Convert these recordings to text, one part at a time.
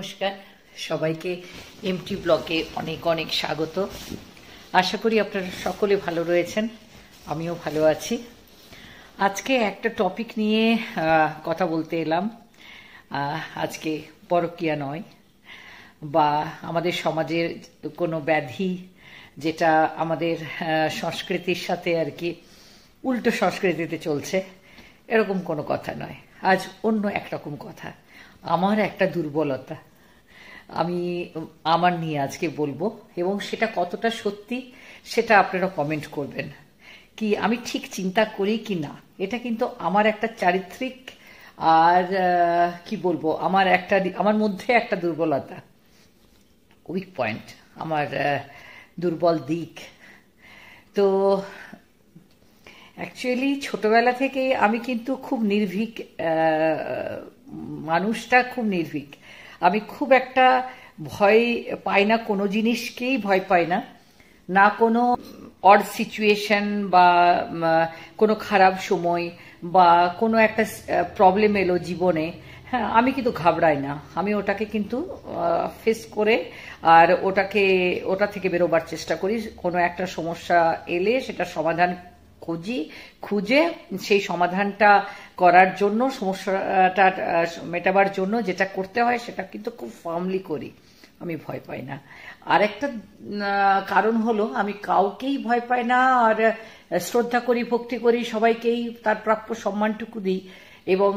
নমস্কার সবাইকে এমটি ব্লগে অনেক অনেক স্বাগত। আশা করি আপনারা সকলে ভালো রয়েছেন, আমিও ভালো আছি। আজকে একটা টপিক নিয়ে কথা বলতে এলাম। আজকে পরকীয়া নয় বা আমাদের সমাজের কোনো ব্যাধি যেটা আমাদের সংস্কৃতির সাথে আর কি উল্টো সংস্কৃতিতে চলছে, এরকম কোনো কথা নয়। আজ অন্য একরকম কথা, আমার একটা দুর্বলতা আমি আমার নিয়ে আজকে বলবো, এবং সেটা কতটা সত্যি সেটা আপনারা কমেন্ট করবেন। কি আমি ঠিক চিন্তা করি কি না, এটা কিন্তু আমার একটা চারিত্রিক আর কি বলবো, আমার মধ্যে একটা দুর্বলতা, উইক পয়েন্ট, আমার দুর্বল দিক। তো অ্যাকচুয়ালি ছোটবেলা থেকে আমি কিন্তু খুব নির্ভীক, মানুষটা খুব নির্ভীক। আমি খুব একটা ভয় পাই না, কোনো জিনিসকেই ভয় পাই না, না কোনো অড সিচুয়েশন বা কোনো খারাপ সময় বা কোনো একটা প্রবলেম এলো জীবনে, হ্যাঁ আমি কিন্তু ঘাবড়াই না। আমি ওটাকে কিন্তু ফেস করে আর ওটা থেকে বেরোবার চেষ্টা করি। কোনো একটা সমস্যা এলে সেটা সমাধান খুঁজে সেই সমাধানটা করার জন্য, সমস্যাটা মেটাবার জন্য যেটা করতে হয় সেটা কিন্তু খুব ফার্মলি করি, আমি ভয় পাই না। আরেকটা কারণ হলো আমি কাউকেই ভয় পাই না, আর শ্রদ্ধা করি, ভক্তি করি, সবাইকেই তার প্রাপ্য সম্মানটুকু দিই। এবং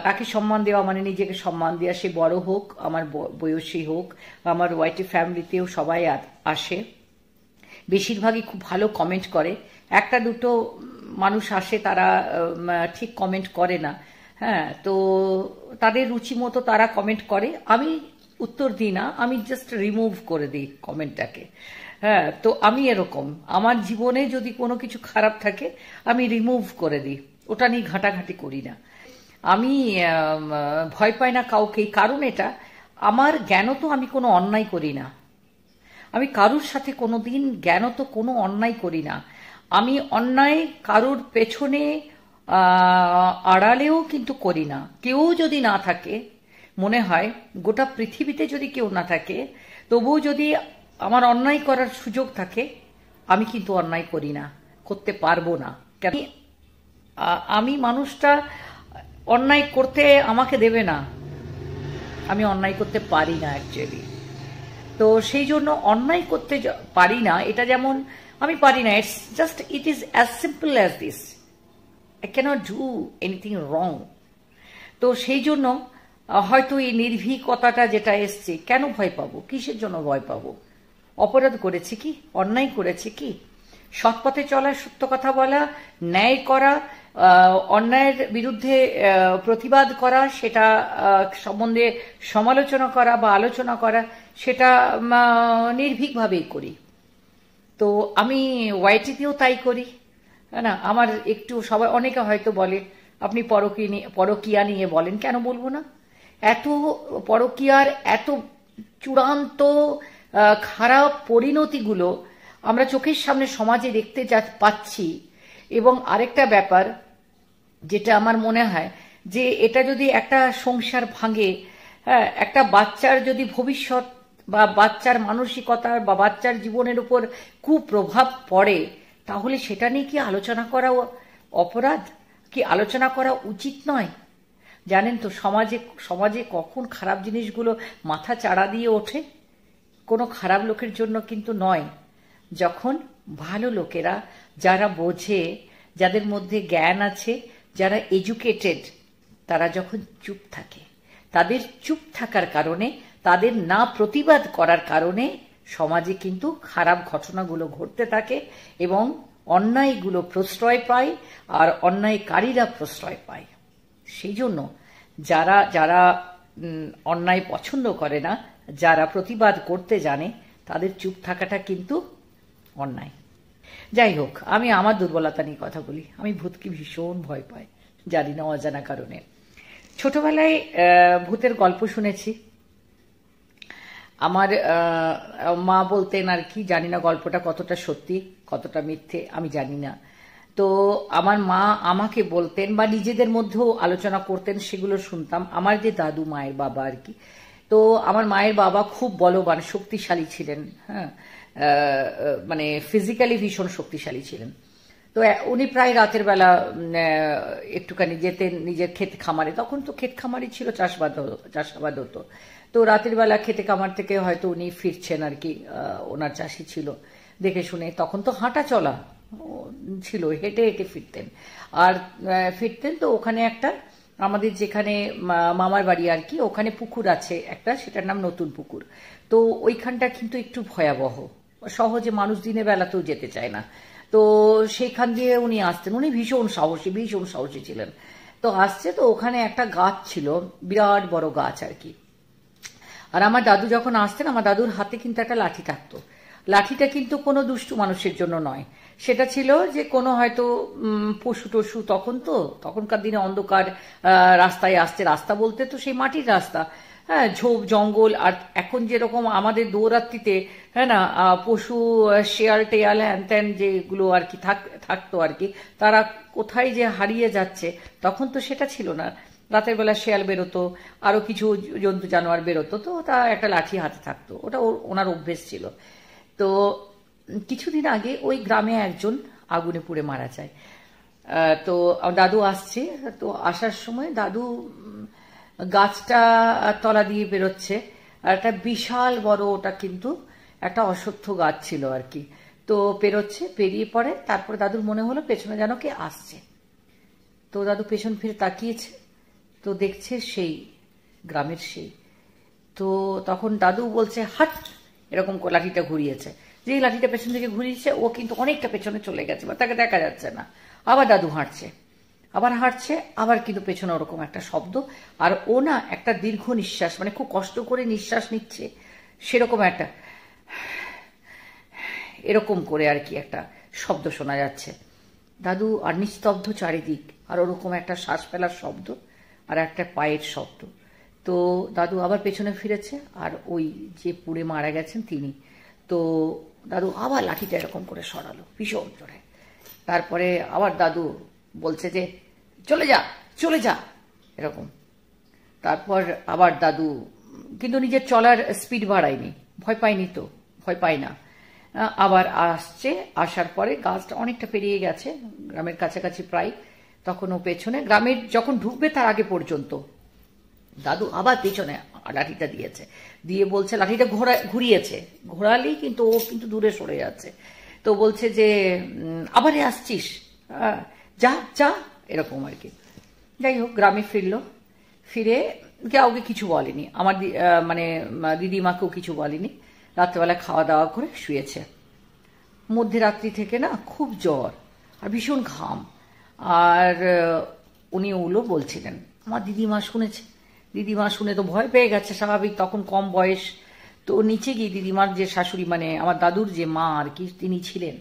তাকে সম্মান দেওয়া মানে নিজেকে সম্মান দেওয়া, সে বড় হোক, আমার বয়সী হোক। আমার ওয়াইটি ফ্যামিলিতেও সবাই আসে, বেশিরভাগই খুব ভালো কমেন্ট করে। একটা দুটো মানুষ আসে তারা ঠিক কমেন্ট করে না, হ্যাঁ, তো তাদের রুচি মতো তারা কমেন্ট করে, আমি উত্তর দিই না, আমি জাস্ট রিমুভ করে দিই কমেন্টটাকে। হ্যাঁ, তো আমি এরকম, আমার জীবনে যদি কোনো কিছু খারাপ থাকে আমি রিমুভ করে দিই, ওটা নিয়ে ঘাঁটাঘাঁটি করি না। আমি ভয় পাই না কাউকেই, কারণ এটা আমার জ্ঞানত আমি কোনো অন্যায় করি না। আমি কারুর সাথে কোনোদিন জ্ঞানত কোনো অন্যায় করি না। আমি অন্যায় কারুর পেছনে আড়ালেও কিন্তু করি না। কেউ যদি না থাকে, মনে হয় গোটা পৃথিবীতে যদি কেউ না থাকে, তবুও যদি আমার অন্যায় করার সুযোগ থাকে, আমি কিন্তু অন্যায় করি না, করতে পারবো না। কেন? আমি মানুষটা অন্যায় করতে আমাকে দেবে না, আমি অন্যায় করতে পারি না অ্যাকচুয়ালি। তো সেই জন্য অন্যায় করতে পারি না, এটা যেমন আমি পারি না, it is as simple as this, I can't do anything wrong. তো সেই জন্য হয়তো এই নির্ভীকতাটা যেটা এসছে, কেন ভয় পাবো, কিসের জন্য ভয় পাবো? অপরাধ করেছি কি, অন্যায় করেছি কি? সৎ পথে চলা, সত্য কথা বলা, ন্যায় করা, অন্যায়ের বিরুদ্ধে প্রতিবাদ করা, সেটা সম্বন্ধে সমালোচনা করা বা আলোচনা করা, সেটা নির্ভীকভাবেই করি। তো আমি ওয়াইটিতেও তাই করি, না? আমার একটু সবাই, অনেকে হয়তো বলে আপনি পরকীয়া নিয়ে বলেন, কেন বলবো না? এত পরকীয়ার এত চূড়ান্ত খারাপ পরিণতিগুলো আমরা চোখের সামনে সমাজে দেখতে পাচ্ছি। এবং আরেকটা ব্যাপার যেটা আমার মনে হয়, যে এটা যদি একটা সংসার ভাঙে, হ্যাঁ, একটা বাচ্চার যদি ভবিষ্যৎ বা বাচ্চার মানসিকতার বা বাচ্চার জীবনের উপর কুপ্রভাব পড়ে, তাহলে সেটা নিয়ে কি আলোচনা করা অপরাধ, কি আলোচনা করা উচিত নয়? জানেন তো সমাজে কখন খারাপ জিনিসগুলো মাথা চাড়া দিয়ে ওঠে? কোনো খারাপ লোকের জন্য কিন্তু নয়, যখন ভালো লোকেরা, যারা বোঝে, যাদের মধ্যে জ্ঞান আছে, যারা এডুকেটেড, তারা যখন চুপ থাকে, তাদের চুপ থাকার কারণে, তাদের না প্রতিবাদ করার কারণে সমাজে কিন্তু খারাপ ঘটনাগুলো ঘটতে থাকে এবং অন্যায়গুলো প্রশ্রয় পায় আর অন্যায়কারীরা প্রশ্রয় পায়। সেই জন্য যারা অন্যায় পছন্দ করে না, যারা প্রতিবাদ করতে জানে, তাদের চুপ থাকাটা কিন্তু অন্যায়। যাই হোক, আমি আমার দুর্বলতা নিয়ে কথা বলি। আমি ভূতকে ভীষণ ভয় পাই, জানি না, অজানা কারণে। ছোটবেলায় ভূতের গল্প শুনেছি, আমার মা বলতেন আর কি, জানি না গল্পটা কতটা সত্যি কতটা মিথ্যে আমি জানি না। তো আমার মা আমাকে বলতেন বা নিজেদের মধ্যেও আলোচনা করতেন, সেগুলো শুনতাম। আমার যে দাদু, মায়ের বাবা আর কি, তো আমার মায়ের বাবা খুব বলবান, শক্তিশালী ছিলেন, হ্যাঁ, মানে ফিজিক্যালি ভীষণ শক্তিশালী ছিলেন। তো উনি প্রায় রাতের বেলা একটুখানি যেতেন নিজের ক্ষেত খামারে, তখন তো ক্ষেত খামারই ছিল, চাষাবাদ হতো। তো রাতের বেলা ক্ষেতে খামার থেকে হয়তো উনি ফিরছেন আর কি, ওনার চাষি ছিল, দেখে শুনে, তখন তো হাঁটা চলা ছিল, হেঁটে হেঁটে ফিরতেন। আর ফিরতেন তো ওখানে একটা আমাদের যেখানে মামার বাড়ি আর কি, ওখানে পুকুর আছে একটা, সেটার নাম নতুন পুকুর। তো ওইখানটা কিন্তু একটু ভয়াবহ, সহজে মানুষ দিনের বেলাতেও যেতে চায় না। তো সেইখান দিয়ে উনি আসতেন, উনি ভীষণ সাহসী ছিলেন। তো আসছে, তো ওখানে একটা গাছ ছিল, বিরাট বড় গাছ আর কি। আর আমার দাদু যখন আসতেন, আমার দাদুর হাতে কিন্তু একটা লাঠি থাকতো। লাঠিটা কিন্তু কোনো দুষ্টু মানুষের জন্য নয়, সেটা ছিল যে কোনো হয়তো পশু টশু, তখনকার দিনে অন্ধকার রাস্তায় আসছে, রাস্তা বলতে তো সেই মাটির রাস্তা, হ্যাঁ, ঝোপ জঙ্গল। আর এখন যেরকম আমাদের দৌরাত্রিতে, হ্যাঁ না, পশু শেয়াল টেয়াল হ্যান ত্যান যেগুলো আর কি থাকতো আর কি, তারা কোথায় যে হারিয়ে যাচ্ছে, তখন তো সেটা ছিল না। রাতের বেলা শেয়াল বেরোতো, আরো কিছু জন্তু জানোয়ার বেরোতো, তো তা একটা লাঠি হাতে থাকতো, ওটা ওনার অভ্যেস ছিল। তো কিছুদিন আগে ওই গ্রামে একজন আগুনে পুড়ে মারা যায়। তো দাদু আসছে, তো আসার সময় দাদু গাছটা তলা দিয়ে বেরোচ্ছে, আর একটা বিশাল বড়, ওটা কিন্তু একটা অশ্বত্থ গাছ ছিল আর কি। তো পেরোচ্ছে, পেরিয়ে পড়ে, তারপরে দাদুর মনে হলো পেছনে যেন কে আসছে। তো দাদু পেছন ফিরে তাকিয়েছে, তো দেখছে সেই গ্রামের সেই। তো তখন দাদু বলছে হাট, এরকম লাঠিটা ঘুরিয়েছে, যেই লাঠিটা পেছন থেকে ঘুরিয়েছে ও কিন্তু অনেকটা পেছনে চলে গেছে, বা তাকে দেখা যাচ্ছে না। আবার দাদু হাঁটছে, আবার কিন্তু পেছনে ওরকম একটা শব্দ, আর ও না একটা দীর্ঘ নিঃশ্বাস, মানে খুব কষ্ট করে নিঃশ্বাস নিচ্ছে, সেরকম একটা এরকম করে আর কি একটা শব্দ শোনা যাচ্ছে। দাদু আর নিস্তব্ধ চারিদিক, আর ওরকম একটা শ্বাস ফেলার শব্দ, আর একটা পায়ের শব্দ। তো দাদু আবার পেছনে ফিরেছে, আর ওই যে পুড়ে মারা গেছেন তিনি। তো দাদু আবার লাঠিটা এরকম করে সরালো ভীষণ জোরে। তারপরে আবার দাদু বলছে যে চলে যা এরকম। তারপর আবার দাদু কিন্তু নিজের চলার স্পিড বাড়ায়নি, ভয় পায় না। আবার আসছে, আসার পরে গাছটা অনেকটা পেরিয়ে গেছে, গ্রামের কাছাকাছি প্রায়, তখন ও পেছনে, গ্রামের যখন ঢুকবে তার আগে পর্যন্ত দাদু আবার পেছনে লাঠিটা দিয়েছে, দিয়ে বলছে, লাঠিটা ঘুরিয়েছে, ঘোরালেই কিন্তু ও কিন্তু দূরে সরে যাচ্ছে। তো বলছে যে আবারে আসছিস, যা এরকম আর কি। যাই হোক, গ্রামে ফিরলো, ফিরে কাউকে কিছু বলেনি, আমার মানে দিদিমাকেও কিছু বলেনি। রাত্রেবেলা খাওয়া দাওয়া করে শুয়েছে। মধ্যরাত্রি থেকে না খুব জ্বর আর ভীষণ ঘাম, আর উনি ওগুলো বলছিলেন। আমার দিদিমা শুনে তো ভয় পেয়ে গেছে, স্বাভাবিক, তখন কম বয়স। তো নিচে গিয়ে দিদিমার যে শাশুড়ি, মানে আমার দাদুর যে মা আর কি, তিনি ছিলেন,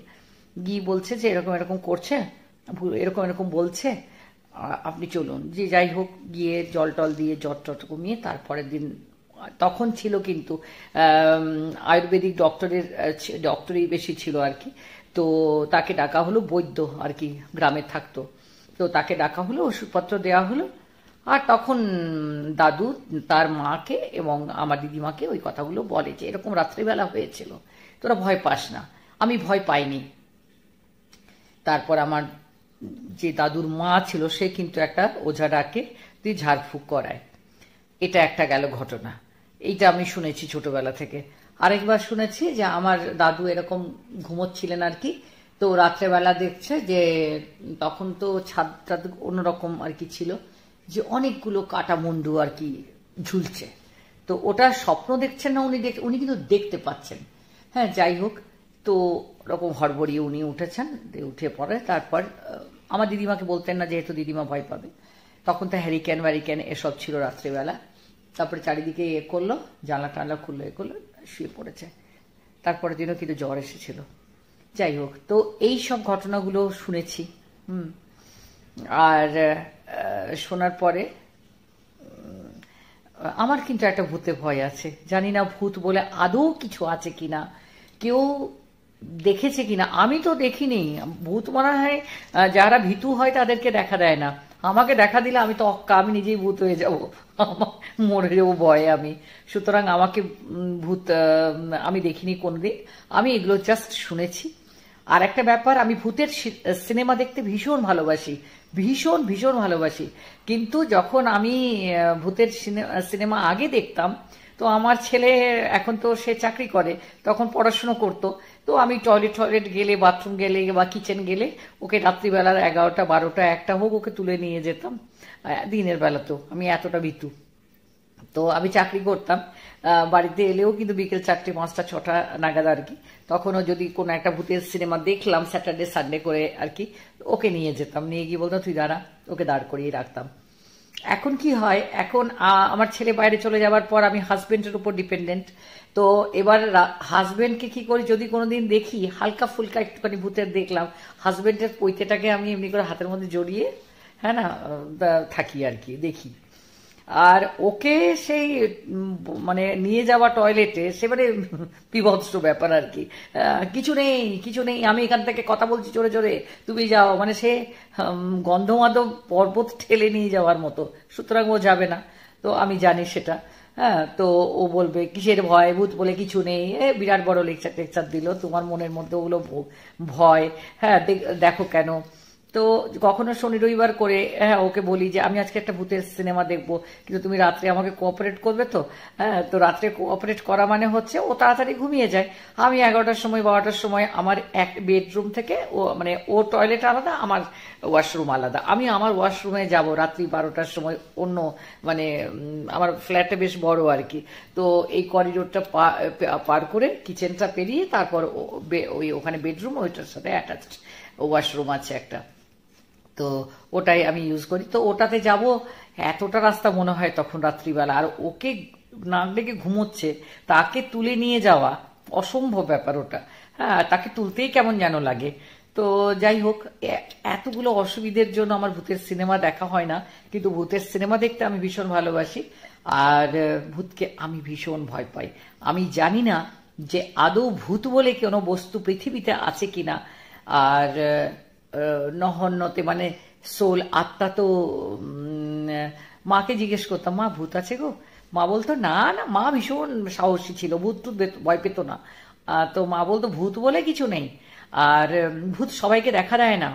গিয়ে বলছে যে এরকম করছে, এরকম বলছে, আপনি চলুন। যে যাই হোক, গিয়ে জল টল দিয়ে জ্বর টট কমিয়ে তারপরের দিন, তখন ছিল কিন্তু আয়ুর্বেদিক ডক্টরই বেশি ছিল আর কি। তো তাকে ডাকা হলো, বৈদ্য আর কি গ্রামে থাকতো, তো তাকে ডাকা হলো, ওষুধপত্র দেওয়া হলো। আর তখন দাদু তার মাকে এবং আমার দিদিমাকে ওই কথাগুলো বলে যে এরকম রাত্রিবেলা হয়েছিল, তোরা ভয় পাস না। আমি ভয় পাইনি। তারপর আমার যে দাদুর মা ছিল, সে কিন্তু একটা ওঝা ডাকে, তুই ঝাড়ফুঁক করায়। এটা একটা গেল ঘটনা, এইটা আমি শুনেছি ছোটবেলা থেকে। আরেকবার শুনেছি যে আমার দাদু এরকম ঘুমোচ্ছিলেন আর কি, তো রাত্রেবেলা দেখছে যে তখন তো ছাদটা অন্যরকম আর কি ছিল, যে অনেকগুলো কাটা মুন্ডু আর কি ঝুলছে। তো ওটা স্বপ্ন দেখছেন না উনি কিন্তু দেখতে পাচ্ছেন। হ্যাঁ, যাই হোক, তো ওরকম হড়বড়িয়ে উনি উঠেছেন, উঠে পড়ে। তারপর আমার দিদিমাকে বলতেন না, যেহেতু দিদিমা ভয় পাবে, তখন তো হ্যারিকেন ওয়ারিকেন এসব ছিল রাত্রিবেলা। তারপরে চারিদিকে করলো, জানলা টানলা খুললো, করলো, শুয়ে পড়েছে। তারপরের দিনও কিন্তু জ্বর এসেছিল। যাই হোক, তো এই সব ঘটনাগুলো শুনেছি। আর শোনার পরে আমার কিন্তু একটা ভূতে ভয় আছে। জানি না ভূত বলে আদৌ কিছু আছে কিনা, কেউ দেখেছে কিনা। আমি তো দেখিনি। ভূত মনে হয় যারা ভীতু হয় তাদেরকে দেখা দেয় না, আমাকে দেখা দিলে আমি তো অক্কা, আমি নিজেই ভূত হয়ে যাব, মরে যাবো ভয়ে আমি। সুতরাং আমাকে ভূত আমি দেখিনি কোনোদিন, আমি এগুলো জাস্ট শুনেছি। আর একটা ব্যাপার, আমি ভূতের সিনেমা দেখতে ভীষণ ভালোবাসি, ভীষণ ভীষণ ভালোবাসি। কিন্তু যখন আমি ভূতের সিনেমা আগে দেখতাম, তো আমার ছেলে এখন তো সে চাকরি করে, তখন পড়াশুনো করতো, তো আমি টয়লেট গেলে, বাথরুম গেলে বা কিচেন গেলে ওকে রাত্রিবেলার 11টা 12টা 1টা হোক ওকে তুলে নিয়ে যেতাম। দিনের বেলা তো আমি এতটা ভীতু। তো আমি চাকরি করতাম, বাড়িতে এলেও কিন্তু বিকেল 4টে 5টা 6টা নাগাদ আর কি, তখনও যদি কোনো একটা ভূতের সিনেমা দেখলাম স্যাটারডে সানডে করে আর কি, ওকে নিয়ে যেতাম, নিয়ে গিয়ে বলতাম তুই দাঁড়া, ওকে দাঁড় করিয়ে রাখতাম। এখন কি হয়, এখন আমার ছেলে বাইরে চলে যাওয়ার পর আমি হাজবেন্ডের উপর ডিপেন্ডেন্ট। তো এবার হাজবেন্ডকে কি করি, যদি কোনোদিন দেখি হালকা ফুলকা একটুখানি ভূতের দেখলাম, হাজবেন্ডের পৈতেটাকে আমি এমনি করে হাতের মধ্যে জড়িয়ে, হ্যাঁ না, থাকি আর কি, দেখি। আর ওকে সেই মানে নিয়ে যাওয়া টয়লেটে সেবারে বিভৎস ব্যাপার আর কি, কিছু নেই কিছু নেই, আমি এখান থেকে কথা বলছি জোরে জোরে, তুমি যাও, মানে সে গন্ধমাদব পর্বত ঠেলে নিয়ে যাওয়ার মতো। সুতরাং ও যাবে না, তো আমি জানি সেটা। হ্যাঁ, তো ও বলবে কিসের ভয়, ভূত বলে কিছু নেই, বিরাট বড় লেকচার দিল, তোমার মনের মধ্যে ওগুলো ভয়, হ্যাঁ দেখো কেন। তো কখনো শনি রবিবার করে হ্যাঁ ওকে বলি যে আমি আজকে একটা ভূতের সিনেমা দেখবো, কিন্তু তুমি রাত্রে আমাকে কোঅপারেট করবে তো। হ্যাঁ, তো রাত্রে কোঅপারেট করা মানে হচ্ছে ও তাড়াতাড়ি ঘুমিয়ে যায়, আমি 11টার সময় 12টার সময় আমার এক বেডরুম থেকে ও মানে ও টয়লেট আলাদা, আমার ওয়াশরুম আলাদা, আমি আমার ওয়াশরুমে যাব রাত্রি 12টার সময়, অন্য মানে আমার ফ্ল্যাটে বেশ বড় আর কি, তো এই করিডোরটা পার করে কিচেনটা পেরিয়ে তারপর ওই ওখানে বেডরুম, ওইটার সাথে অ্যাটাচড ওয়াশরুম আছে একটা, তো ওটাই আমি ইউজ করি। তো ওটাতে যাব, এতটা রাস্তা মনে হয় তখন রাত্রিবেলা, আর ওকে নাক ডেকে ঘুমোচ্ছে, তাকে তুলে নিয়ে যাওয়া অসম্ভব ব্যাপার ওটা। হ্যাঁ, তাকে তুলতেই কেমন যেন লাগে। তো যাই হোক, এতগুলো অসুবিধের জন্য আমার ভূতের সিনেমা দেখা হয় না, কিন্তু ভূতের সিনেমা দেখতে আমি ভীষণ ভালোবাসি। আর ভূতকে আমি ভীষণ ভয় পাই। আমি জানি না যে আদৌ ভূত বলে কোনো বস্তু পৃথিবীতে আছে কিনা। আর নহন্যতে মানে সোল, আত্মা তো মাকে জিজ্ঞেস করতাম, মা ভূত আছে গো? মা বলতো না না, মা ভীষণ সাহসী ছিল, ভূত টুত ভয় পেত না। তো মা বলতো ভূত বলে কিছু নেই। আর ভূত সবাইকে দেখা দেয় না,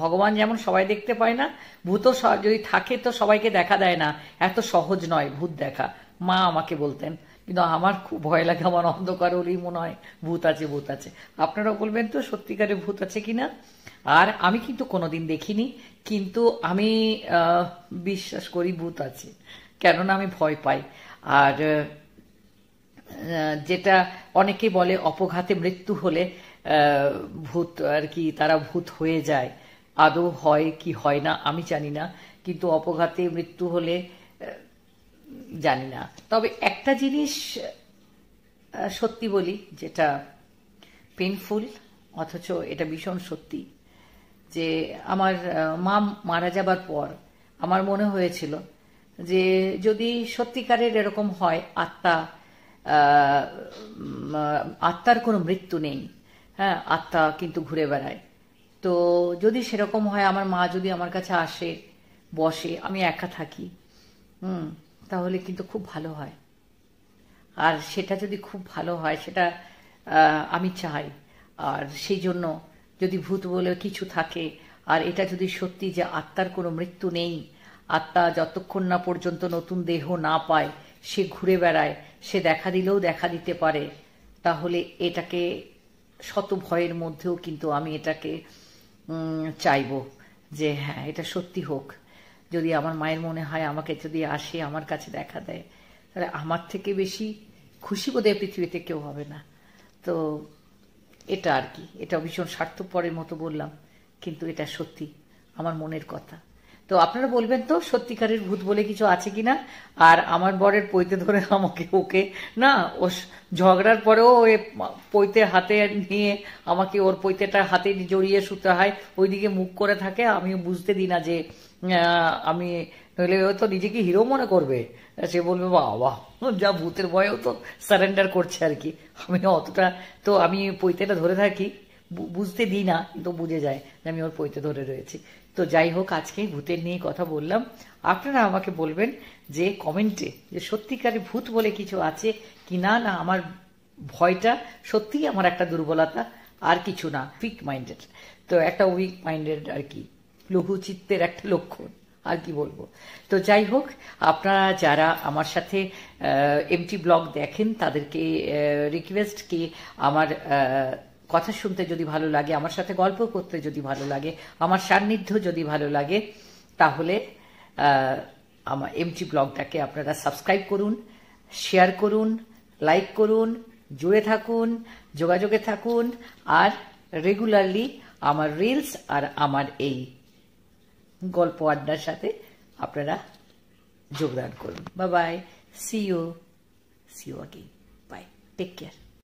ভগবান যেমন সবাই দেখতে পায় না, ভূতও যদি থাকে তো সবাইকে দেখা দেয় না, এত সহজ নয় ভূত দেখা, মা আমাকে বলতেন। কিন্তু আমার খুব ভয় লাগে, আমার অন্ধকার হলেই মনে হয় ভূত আছে ভূত আছে। আপনারা বলবেন তো সত্যিকারে ভূত আছে কিনা। আর আমি কিন্তু কোনোদিন দেখিনি, কিন্তু আমি বিশ্বাস করি ভূত আছে, কেননা আমি ভয় পাই। আর যেটা অনেকে বলে অপঘাতে মৃত্যু হলে ভূত আর কি, তারা ভূত হয়ে যায়, আদৌ হয় কি হয় না আমি জানি না, কিন্তু অপঘাতে মৃত্যু হলে জানি না। তবে একটা জিনিস সত্যি বলি, যেটা পেইনফুল অথচ এটা ভীষণ সত্যি, যে আমার মা মারা যাবার পর আমার মনে হয়েছিল যে যদি সত্যিকারের এরকম হয়, আত্মার কোনো মৃত্যু নেই, হ্যাঁ আত্মা কিন্তু ঘুরে বেড়ায়, তো যদি সেরকম হয়, আমার মা যদি আমার কাছে আসে, বসে, আমি একা থাকি, তাহলে কিন্তু খুব ভালো হয়। আর সেটা যদি খুব ভালো হয়, সেটা আমি চাই। আর সেই জন্য যদি ভূত বলে কিছু থাকে, আর এটা যদি সত্যি যে আত্মার কোনো মৃত্যু নেই, আত্মা যতক্ষণ না পর্যন্ত নতুন দেহ না পায় সে ঘুরে বেড়ায়, সে দেখা দিলেও দেখা দিতে পারে, তাহলে এটাকে শত ভয়ের মধ্যেও কিন্তু আমি এটাকে চাইব যে হ্যাঁ এটা সত্যি হোক। যদি আমার মায়ের মনে হয় আমাকে যদি আসে, আমার কাছে দেখা দেয়, তাহলে আমার থেকে বেশি খুশি বোধহয় পৃথিবীতে কেউ হবে না। তো এটা আর কি, এটা ভীষণ স্বার্থপরের মতো বললাম, কিন্তু এটা সত্যি আমার মনের কথা। তো আপনারা বলবেন তো সত্যিকারের ভূত বলে কিছু আছে কিনা। আর আমার বরের পৈতে ধরে আমাকে ওকে না, ও ঝগড়ার পরেও ওই পৈতে হাতে নিয়ে আমাকে ওর পৈতেটা হাতে জড়িয়ে শুতে হয়, ওইদিকে মুখ করে থাকে, আমি বুঝতে দিই না যে আমি, নইলে ও তো নিজেকে হিরো মনে করবে, সে বলবে বাবা যা ভূতের ভয়েও তো সারেন্ডার করছে আর কি। আমি অতটা, তো আমি পৈতেটা ধরে থাকি, বুঝতে দিই না, কিন্তু বুঝে যায় যে আমি ওর পৈতে ধরে রয়েছি। তো যাই হোক, আজকে ভূতের নিয়ে কথা বললাম। আপনারা আমাকে বলবেন যে কমেন্টে যে সত্যিকারে ভূত বলে কিছু আছে কি না। না, আমার ভয়টা সত্যিই আমার একটা দুর্বলতা, আর কিছু না, উইক মাইন্ডেড। তো একটা উইক মাইন্ডেড আর কি, লঘু চিত্তের একটা লক্ষণ, আর কি বলবো। তো যাই হোক, আপনারা যারা আমার সাথে এমটি ব্লগ দেখেন তাদেরকে রিকোয়েস্ট কি, আমার কথা শুনতে যদি ভালো লাগে, আমার সাথে গল্প করতে যদি ভালো লাগে, আমার সান্নিধ্য যদি ভালো লাগে, তাহলে আমার এমটি ব্লগটাকে আপনারা সাবস্ক্রাইব করুন, শেয়ার করুন, লাইক করুন, জুড়ে থাকুন, যোগাযোগে থাকুন, আর রেগুলারলি আমার রিলস আর আমার এই গল্প আড্ডার সাথে আপনারা যোগদান করুন। Bye bye, see you again, bye, take care.